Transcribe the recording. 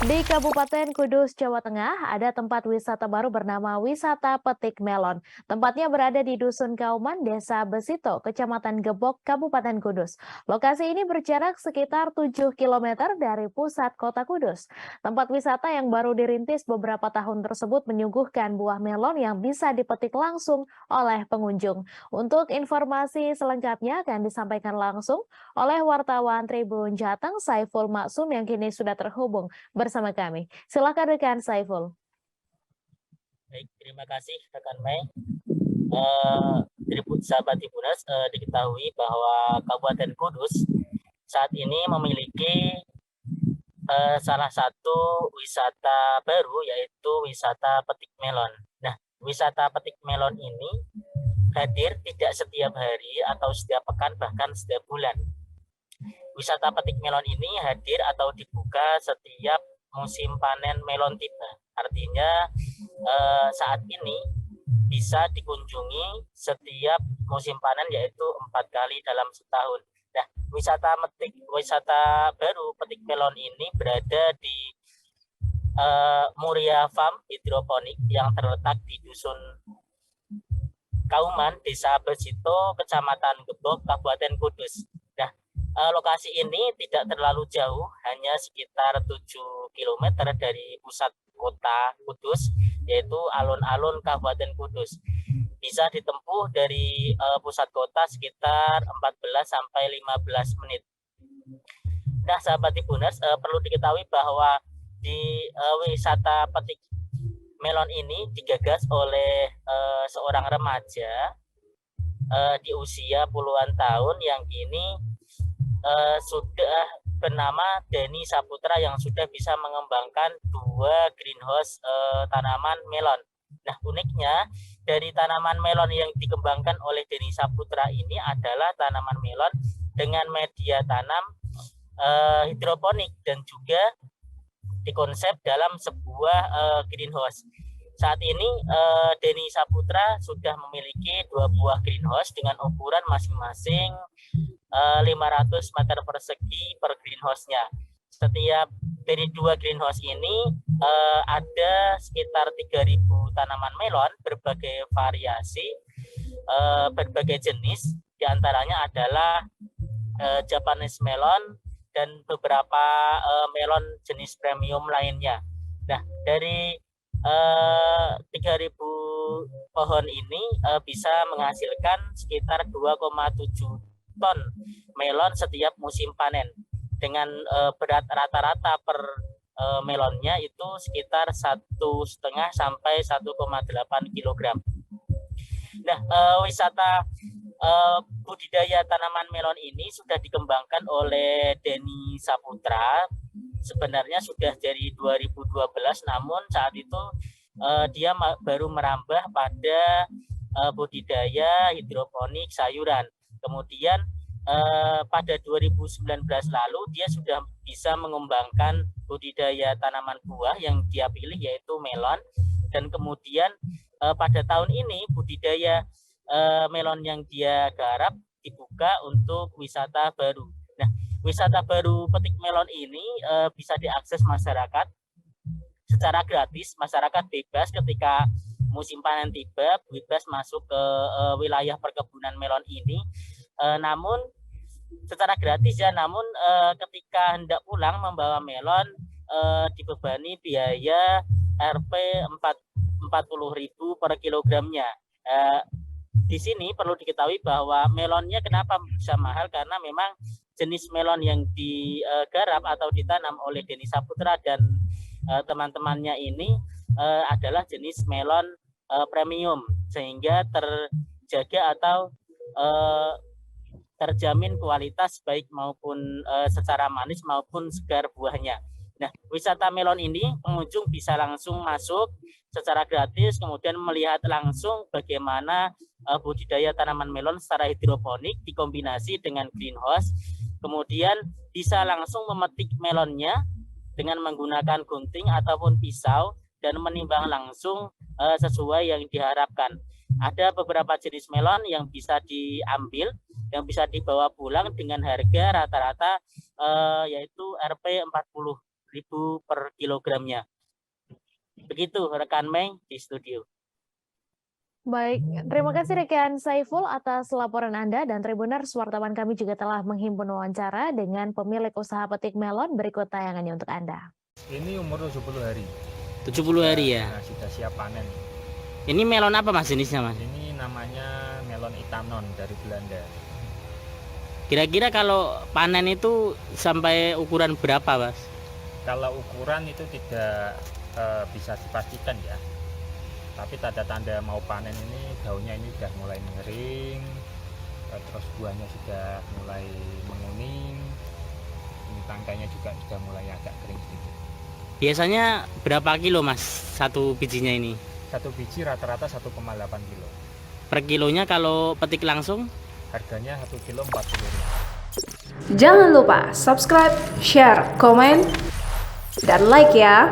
Di Kabupaten Kudus, Jawa Tengah, ada tempat wisata baru bernama Wisata Petik Melon. Tempatnya berada di Dusun Kauman, Desa Besito, Kecamatan Gebok, Kabupaten Kudus. Lokasi ini berjarak sekitar 7 kilometer dari pusat kota Kudus. Tempat wisata yang baru dirintis beberapa tahun tersebut menyuguhkan buah melon yang bisa dipetik langsung oleh pengunjung. Untuk informasi selengkapnya akan disampaikan langsung oleh wartawan Tribun Jateng, Saiful Maksum yang kini sudah terhubung bersama kami. Silakan rekan Saiful. Baik, terima kasih rekan Mei. Sahabat Tribuners, diketahui bahwa Kabupaten Kudus saat ini memiliki salah satu wisata baru, yaitu wisata petik melon. Nah, wisata petik melon ini hadir tidak setiap hari atau setiap pekan, bahkan setiap bulan. Wisata petik melon ini hadir atau dibuka setiap musim panen melon tiba. Artinya saat ini bisa dikunjungi setiap musim panen, yaitu 4 kali dalam setahun. Nah, wisata baru petik melon ini berada di Muria Farm Hidroponik yang terletak di Dusun Kauman, Desa Besito, Kecamatan Gebok, Kabupaten Kudus. Lokasi ini tidak terlalu jauh, hanya sekitar 7 km dari pusat kota Kudus, yaitu alun-alun Kabupaten Kudus. Bisa ditempuh dari pusat kota sekitar 14 sampai 15 menit. Nah, sahabat Tribuners, perlu diketahui bahwa di wisata petik melon ini digagas oleh seorang remaja di usia puluhan tahun yang kini sudah bernama Denny Saputra, yang sudah bisa mengembangkan 2 greenhouse tanaman melon. Nah, uniknya dari tanaman melon yang dikembangkan oleh Denny Saputra ini adalah tanaman melon dengan media tanam hidroponik dan juga dikonsep dalam sebuah greenhouse. Saat ini Denny Saputra sudah memiliki 2 buah greenhouse dengan ukuran masing-masing 500 meter persegi per greenhouse-nya. Setiap dari 2 greenhouse ini ada sekitar 3.000 tanaman melon berbagai variasi, berbagai jenis. Di antaranya adalah Japanese melon dan beberapa melon jenis premium lainnya. Nah, dari 3.000 pohon ini bisa menghasilkan sekitar 2,7 ton melon setiap musim panen, dengan berat rata-rata per melonnya itu sekitar 1,5 sampai 1,8 kg. Nah, wisata budidaya tanaman melon ini sudah dikembangkan oleh Denny Saputra. Sebenarnya sudah dari 2012, namun saat itu dia baru merambah pada budidaya hidroponik sayuran. Kemudian pada 2019 lalu dia sudah bisa mengembangkan budidaya tanaman buah yang dia pilih, yaitu melon. Dan kemudian pada tahun ini budidaya melon yang dia garap dibuka untuk wisata baru. Nah, wisata baru petik melon ini bisa diakses masyarakat secara gratis. Masyarakat bebas ketika musim panen tiba, bebas masuk ke wilayah perkebunan melon ini. Namun secara gratis ya, namun ketika hendak pulang membawa melon dibebani biaya Rp 40.000 per kilogramnya. Di sini perlu diketahui bahwa melonnya kenapa bisa mahal, karena memang jenis melon yang digarap atau ditanam oleh Denny Saputra dan teman-temannya ini adalah jenis melon premium, sehingga terjaga atau terjamin kualitas baik maupun secara manis maupun segar buahnya. Nah, wisata melon ini pengunjung bisa langsung masuk secara gratis, kemudian melihat langsung bagaimana budidaya tanaman melon secara hidroponik dikombinasi dengan greenhouse. Kemudian bisa langsung memetik melonnya dengan menggunakan gunting ataupun pisau dan menimbang langsung sesuai yang diharapkan. Ada beberapa jenis melon yang bisa diambil, yang bisa dibawa pulang dengan harga rata-rata yaitu Rp 40.000 per kilogramnya. Begitu rekan Mei di studio. Baik, terima kasih rekan Saiful atas laporan Anda, dan Tribuners, wartawan kami juga telah menghimpun wawancara dengan pemilik usaha petik melon. Berikut tayangannya untuk Anda. Ini umur 70 hari. 70 hari ya. Nah, sudah siap panen. Ini melon apa Mas jenisnya Mas? Ini namanya melon itanon dari Belanda. Kira-kira kalau panen itu sampai ukuran berapa Mas? Kalau ukuran itu tidak bisa dipastikan ya. Tapi tanda-tanda mau panen ini daunnya ini sudah mulai mengering, terus buahnya sudah mulai menguning, ini tangkainya juga sudah mulai agak kering sedikit. Biasanya berapa kilo Mas satu bijinya ini? Satu biji rata-rata 1,8 kilo. Per kilonya kalau petik langsung? Harganya 1 kilo 40.000. Jangan lupa subscribe, share, komen, dan like ya.